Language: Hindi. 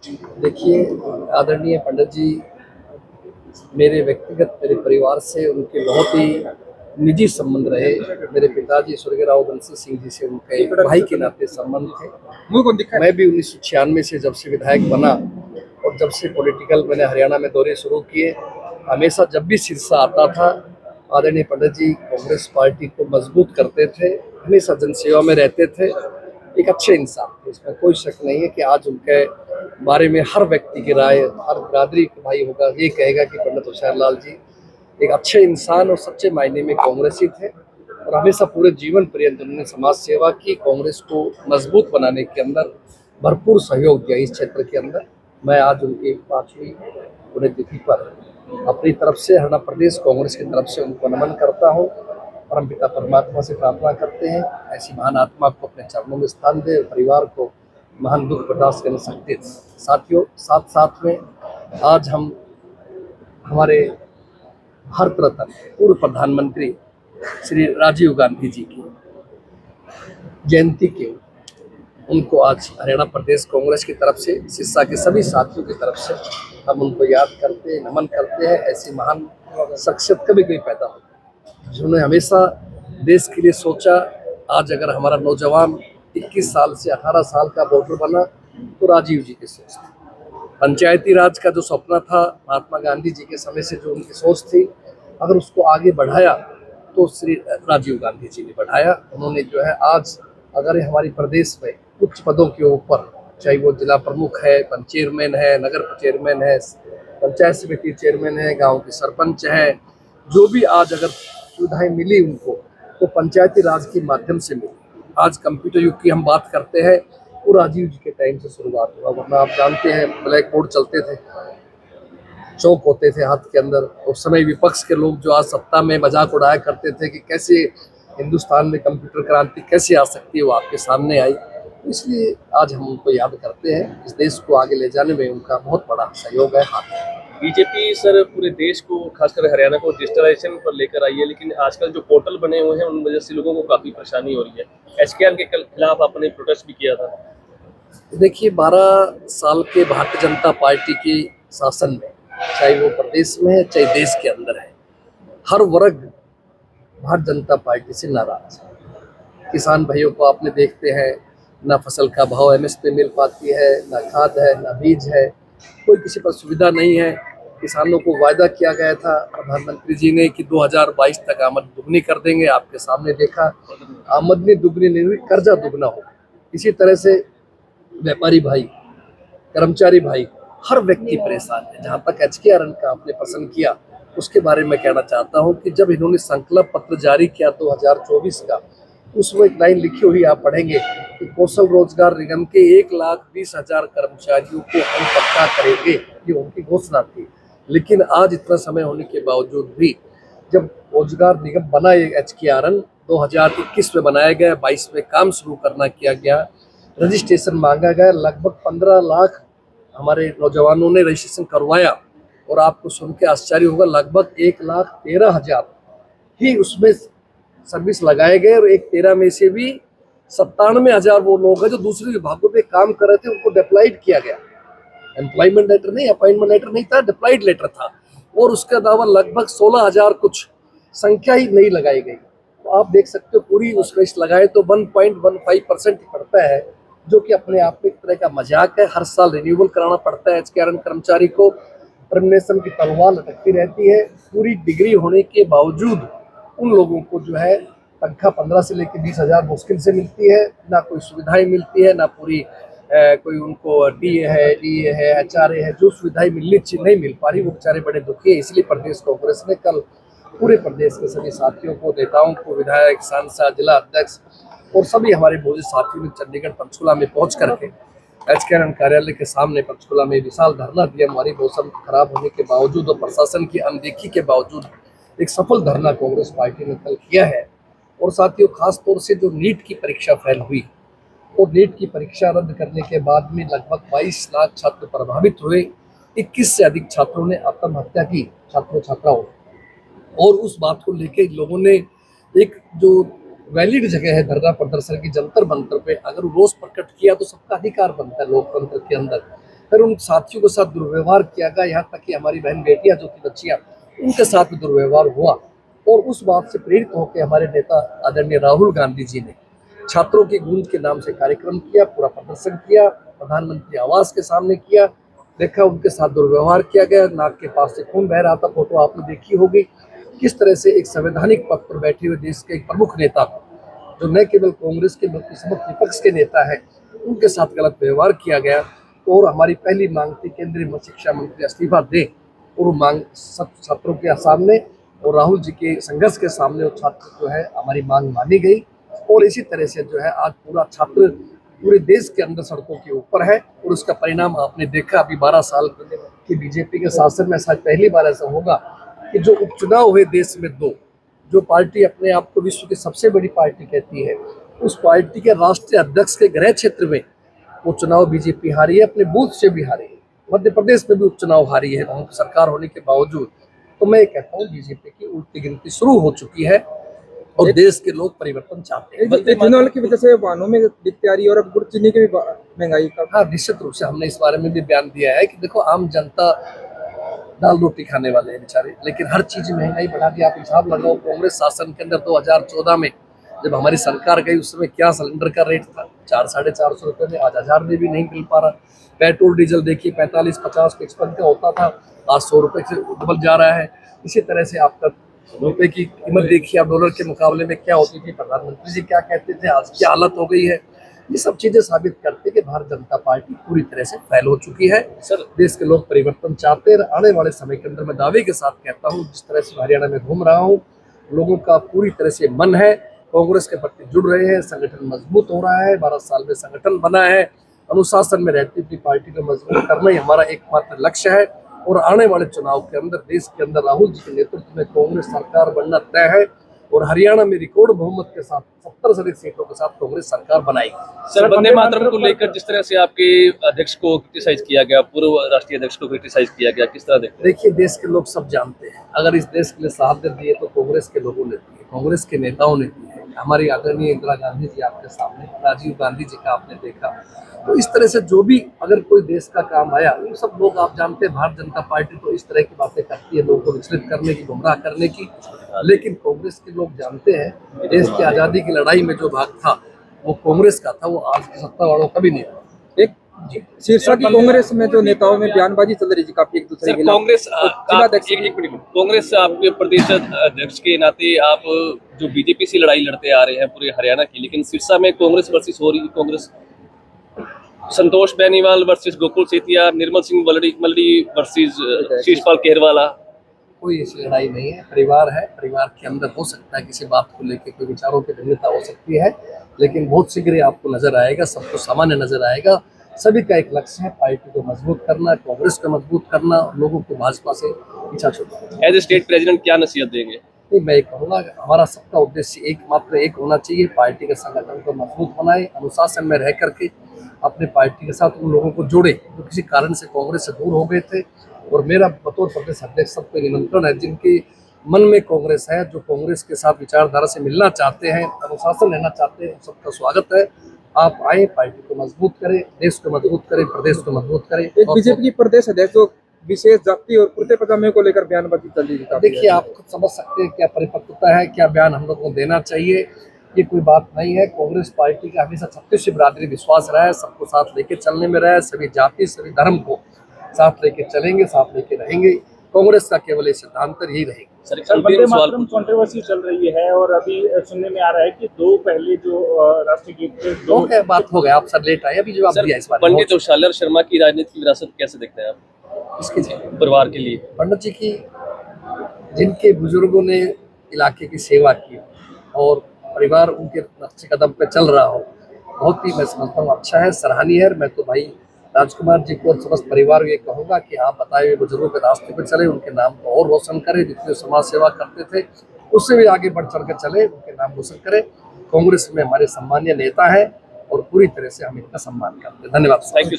देखिए, आदरणीय पंडित जी मेरे व्यक्तिगत मेरे परिवार से उनके बहुत ही निजी संबंध रहे। मेरे पिताजी स्वर्गीय राव बंसी सिंह जी से उनके एक भाई के नाते संबंध थे। मैं भी 1996 से जब से विधायक बना और जब से पॉलिटिकल मैंने हरियाणा में दौरे शुरू किए, हमेशा जब भी सिरसा आता था, आदरणीय पंडित जी कांग्रेस पार्टी को मजबूत करते थे, हमेशा जनसेवा में रहते थे। एक अच्छे इंसान थे, इसमें कोई शक नहीं है कि आज उनके बारे में हर व्यक्ति की राय, हर बिरादरी का भाई होगा ये कहेगा कि पंडित होशियार लाल जी एक अच्छे इंसान और सच्चे मायने में कांग्रेसी थे और हमेशा पूरे जीवन पर्यंत उन्होंने समाज सेवा की, कांग्रेस को मजबूत बनाने के अंदर भरपूर सहयोग दिया इस क्षेत्र के अंदर। मैं आज उनकी 5वीं पुण्यतिथि पर अपनी तरफ से हरियाणा प्रदेश कांग्रेस की तरफ से उनको नमन करता हूँ। परमपिता परमात्मा से प्रार्थना करते हैं ऐसी महान आत्मा को अपने चरणों में स्थान दे, परिवार को महान दुख बर्दाश्त करने सकते। साथियों, साथ साथ में आज हम हमारे भारत रत्न पूर्व प्रधानमंत्री श्री राजीव गांधी जी की जयंती के उनको आज हरियाणा प्रदेश कांग्रेस की तरफ से, सिरसा के सभी साथियों की तरफ से हम उनको याद करते हैं, नमन करते हैं। ऐसी महान शख्सियत कभी कोई पैदा हो जिन्होंने हमेशा देश के लिए सोचा। आज अगर हमारा नौजवान 21 साल से 18 साल का वोटर बना तो राजीव जी की सोच थी। पंचायती राज का जो सपना था महात्मा गांधी जी के समय से जो उनकी सोच थी, अगर उसको आगे बढ़ाया तो श्री राजीव गांधी जी ने बढ़ाया। उन्होंने जो है आज अगर हमारे प्रदेश में उच्च पदों के ऊपर, चाहे वो जिला प्रमुख है, चेयरमैन है, नगर चेयरमैन है, पंचायत समिति चेयरमैन है, गांव के सरपंच है, जो भी आज अगर सुविधाएं मिली उनको तो पंचायती राज के माध्यम से मिली। आज कंप्यूटर युग की हम बात करते हैं, वो राजीव जी के टाइम से शुरुआत हुआ। वरना आप जानते हैं ब्लैक बोर्ड चलते थे, चौक होते थे हाथ के अंदर। उस समय विपक्ष के लोग जो आज सत्ता में मजाक उड़ाया करते थे कि कैसे हिंदुस्तान में कंप्यूटर क्रांति कैसे आ सकती है, वो आपके सामने आई। इसलिए आज हम उनको याद करते हैं। इस देश को आगे ले जाने में उनका बहुत बड़ा सहयोग है, हाथ है। बीजेपी सर पूरे देश को, खासकर हरियाणा को डिजिटलाइजेशन पर लेकर आई है, लेकिन आजकल जो पोर्टल बने हुए हैं उन वजह से लोगों को काफी परेशानी हो रही है। एचकेआर के खिलाफ आपने प्रोटेस्ट भी किया था। देखिए, 12 साल के भारतीय जनता पार्टी के शासन में, चाहे वो प्रदेश में है चाहे देश के अंदर है, हर वर्ग भारतीय जनता पार्टी से नाराज है। किसान भाइयों को आपने देखते हैं, ना फसल का भाव एमएसपी मिल पाती है, ना खाद है, ना बीज है, कोई किसी पर सुविधा नहीं है। किसानों को वायदा किया गया था प्रधानमंत्री जी ने कि 2022 तक आमदनी दुगनी कर देंगे। आपके सामने देखा, आमदनी दुगनी नहीं हुई, कर्जा दुगना हो। इसी तरह से व्यापारी भाई, कर्मचारी भाई, हर व्यक्ति परेशान है। जहाँ तक एचकेआर का आपने प्रश्न किया, उसके बारे में कहना चाहता हूँ कि जब इन्होंने संकल्प पत्र जारी किया 2024 का, उसमें एक लाइन लिखी हुई आप पढ़ेंगे कि कौशल रोजगार निगम के 1,20,000 कर्मचारियों को हम पक्का करेंगे, ये उनकी घोषणा थी। लेकिन आज इतना समय होने के बावजूद भी जब रोजगार निगम बना, एचकेआर 2021 में बनाया गया, 22 में काम शुरू करना किया गया, रजिस्ट्रेशन मांगा गया, लगभग 15 लाख हमारे नौजवानों ने रजिस्ट्रेशन करवाया। और आपको सुन के आश्चर्य होगा, लगभग 1,13,000 ही उसमें सर्विस लगाए गए और 1,13 में से भी 97,000 वो लोग हैं जो दूसरे विभागों पे काम कर रहे थे, उनको डिप्लॉयड किया गया। एम्प्लॉयमेंट लेटर नहीं, अपॉइंटमेंट लेटर नहीं था, डिप्लॉयड लेटर था। और उसके अलावा लगभग 16,000 कुछ संख्या ही नहीं लगाई गई। तो आप देख सकते हो पूरी उस लिस्ट लगाए तो 1.15% पड़ता है, जो कि अपने आप में एक तरह का मजाक है। हर साल रिन्यूअल कराना पड़ता है एचकेआर कर्मचारी को, टर्मिनेशन की तलवार लटकती रहती है। पूरी डिग्री होने के बावजूद उन लोगों को जो है तनख्वाह 15 से लेकर 20,000 मुश्किल से मिलती है, ना कोई सुविधाएं मिलती है, ना पूरी कोई उनको डीए है, एचआरए है, जो सुविधाएं मिलनी चाहिए नहीं मिल पा रही। वो बेचारे बड़े दुखी है। इसलिए प्रदेश कांग्रेस ने कल पूरे प्रदेश के सभी साथियों को, नेताओं को, विधायक, सांसद, जिला अध्यक्ष और सभी हमारे बहुत साथियों ने चंडीगढ़ पंचकुला में पहुंच करके एचकेआर कार्यालय के सामने पंचकुला में विशाल धरना दिया। हमारी मौसम खराब होने के बावजूद और प्रशासन की अनदेखी के बावजूद एक सफल धरना कांग्रेस पार्टी ने कल किया है। और साथियों, खास तौर से जो नीट की परीक्षा फेल हुई, और नीट की परीक्षा रद्द करने के बाद में लगभग 22 लाख छात्र प्रभावित हुए। 21 से अधिक छात्रों ने आत्महत्या की, छात्रों छात्राओं। और उस बात को लेके लोगों ने एक जो वैलिड जगह है धरना प्रदर्शन की, जंतर मंतर पे अगर रोष प्रकट किया तो सबका अधिकार बनता है लोकतंत्र के अंदर। फिर उन साथियों के साथ दुर्व्यवहार किया गया, यहाँ तक कि हमारी बहन बेटियां जो थी बच्चियां, उनके साथ भी दुर्व्यवहार हुआ। और उस बात से प्रेरित होकर हमारे नेता आदरणीय राहुल गांधी जी ने छात्रों की गूंज के नाम से कार्यक्रम किया, पूरा प्रदर्शन किया, प्रधानमंत्री आवास के सामने किया, देखा उनके साथ दुर्व्यवहार किया गया, नाक के पास से खून बह रहा था, फोटो आपने देखी होगी। किस तरह से एक संवैधानिक पद पर बैठे हुए देश के एक प्रमुख नेता को, जो न केवल कांग्रेस के बल्कि समस्त विपक्ष के नेता है, उनके साथ गलत व्यवहार किया गया। और हमारी पहली मांग थी केंद्रीय शिक्षा मंत्री इस्तीफा दें, और वो मांग सब छात्रों के सामने और राहुल जी के संघर्ष के सामने वो छात्र जो है हमारी मांग मानी गई। और इसी तरह से जो है आज पूरा छात्र पूरे देश के अंदर सड़कों के ऊपर है, और उसका परिणाम आपने देखा। अभी 12 साल की बीजेपी के शासन में शायद पहली बार ऐसा होगा कि जो उपचुनाव हुए देश में दो, जो पार्टी अपने आप को विश्व की सबसे बड़ी पार्टी कहती है, उस पार्टी के राष्ट्रीय अध्यक्ष के गृह क्षेत्र में वो चुनाव बीजेपी हारी है, अपने बूथ से भी हारी है। मध्य प्रदेश में भी उपचुनाव हारी है वहाँ सरकार होने के बावजूद। तो मैं कहता हूँ बीजेपी की उल्टी गिनती शुरू हो चुकी है और देश के लोग परिवर्तन चाहते हैं। इथेनॉल की वजह से वाहनों में दिक्कत आ रही है और अब गुड़ चीनी की भी महंगाई का। हाँ, निश्चित रूप से हमने इस बारे में भी बयान दिया है कि देखो आम जनता दाल रोटी खाने वाले हैं बेचारे, लेकिन हर चीज महंगाई बढ़ा दी। आप हिसाब लगाओ, कांग्रेस शासन के अंदर 2014 में जब हमारी सरकार गई उस समय क्या सिलेंडर का रेट था, 400-450 रुपये में, आज 1000 में भी नहीं मिल पा रहा। पेट्रोल डीजल देखिए 45-50 55 का होता था, आज 100 रुपये से डबल जा रहा है। इसी तरह से आपका रुपए की कीमत देखिए आप डॉलर के मुकाबले में क्या होती थी, प्रधानमंत्री जी क्या कहते थे, आज क्या हालत हो गई है। ये सब चीजें साबित करते कि भारतीय जनता पार्टी पूरी तरह से फैल हो चुकी है। सर, देश के लोग परिवर्तन चाहते हैं। आने वाले समय के अंदर मैं दावे के साथ कहता हूँ, जिस तरह से हरियाणा में घूम रहा हूँ, लोगों का पूरी तरह से मन है, कांग्रेस के प्रति जुड़ रहे हैं, संगठन मजबूत हो रहा है। 12 साल में संगठन बना है, अनुशासन में रहती हुई पार्टी को मजबूत करना ही हमारा एकमात्र लक्ष्य है। और आने वाले चुनाव के अंदर देश के अंदर राहुल जी के नेतृत्व में कांग्रेस सरकार बनना तय है, और हरियाणा में रिकॉर्ड बहुमत के साथ 70 से अधिक सीटों के साथ कांग्रेस सरकार बनाएगी। सर, वंदे मातरम को लेकर जिस तरह से आपके अध्यक्ष को क्रिटिसाइज किया गया, पूर्व राष्ट्रीय अध्यक्ष को क्रिटिसाइज किया गया, किस तरह देखते हैं? देखिए, देश के लोग सब जानते हैं, अगर इस देश के लिए शहादत दिए तो कांग्रेस के लोगों ने दी है, कांग्रेस के नेताओं ने दी है। हमारी आदरणीय इंदिरा गांधी जी आपके सामने, राजीव गांधी जी का आपने देखा। तो इस तरह से जो भी अगर कोई देश का काम आया, ये सब लोग आप जानते हैं, भारतीय जनता पार्टी तो इस तरह की बातें करती है, लोगों को विचलित करने की, गुमराह करने की। लेकिन कांग्रेस के लोग जानते हैं देश की आज़ादी की लड़ाई में जो भाग था वो कांग्रेस का था, वो आज की सत्ता वालों का भी नहीं था। एक शीर्षा की कांग्रेस में जो नेताओं में बयानबाजी चल रही थी काफी एक दूसरे के कांग्रेस जिलाध्यक्ष कांग्रेस आपके प्रदेश अध्यक्ष के नाते आप जो बीजेपी से लड़ाई लड़ते आ रहे हैं पूरे हरियाणा की, लेकिन सिरसा में कांग्रेस वर्सेस हो रही है। कांग्रेस संतोष बेनीवाल वर्सेस गोकुल सेतिया, निर्मल सिंह मलड़ी वर्सेस शीशपाल केरवाला। कोई ऐसी लड़ाई नहीं है, परिवार है, परिवार के अंदर हो सकता है किसी बात को लेकर कोई विचारों की भिन्नता हो सकती है, लेकिन बहुत शीघ्र ही आपको नजर आएगा, सबको सामान्य नजर आएगा। सभी का एक लक्ष्य है पार्टी को मजबूत करना, कांग्रेस को मजबूत करना, और लोगों को भाजपा से पीछा छोड़ना। एज ए स्टेट प्रेसिडेंट क्या नसीहत देंगे? नहीं, मैं कहूँगा हमारा सबका उद्देश्य एक होना चाहिए, पार्टी के संगठन को मजबूत बनाए, अनुशासन में रह करके अपने पार्टी के साथ उन लोगों को जोड़े जो किसी कारण से कांग्रेस से दूर हो गए थे। और मेरा बतौर प्रदेश अध्यक्ष सबको निमंत्रण है, जिनके मन में कांग्रेस है, जो कांग्रेस के साथ विचारधारा से मिलना चाहते हैं, अनुशासन रहना चाहते हैं, सबका स्वागत है। आप आए, पार्टी को मजबूत करें, देश को मजबूत करें, प्रदेश को मजबूत करें। एक बीजेपी की प्रदेश अध्यक्ष जो विशेष जाति और कुर्ते पजामे को लेकर बयानबाजी चल रही थी। देखिए, आप खुद समझ सकते हैं क्या परिपक्वता है, क्या बयान हम लोग को देना चाहिए। ये कोई बात नहीं है। कांग्रेस पार्टी का हमेशा छत्तीसगढ़ बिरादरी विश्वास रहा है, सबको साथ लेके चलने में रहा है, सभी जाति सभी धर्म को साथ लेके चलेंगे, साथ लेके रहेंगे। कांग्रेस का केवल ये सिद्धांत यही रहेगा। सर, वंदे मातरम कंट्रोवर्सी चल रही है और अभी सुनने में आ रहा है कि दो पहले जो राष्ट्रीय गीत थे, दो क्या बात हो गया, आप सर लेट आए, अभी जवाब दिया इस बारे में। पंडित विशाल शर्मा की राजनीतिक विरासत कैसे देखते हैं आप इसकी परिवार के लिए? पंडित जी की, जिनके बुजुर्गों ने इलाके की सेवा की और परिवार उनके अच्छे कदम पे चल रहा हो, बहुत ही मैं समझता हूँ अच्छा है, सराहनीय है। मैं तो भाई राजकुमार जी को और समस्त परिवार को ये कहूँगा कि आप बताए हुए बुजुर्गों के रास्ते पर चले, उनके नाम को और रोशन करें। जितने समाज सेवा करते थे उससे भी आगे बढ़ चढ़ कर चले, उनके नाम रोशन करें। कांग्रेस में हमारे सम्मानीय नेता है और पूरी तरह से हम इनका सम्मान करते हैं। धन्यवाद। Thank you.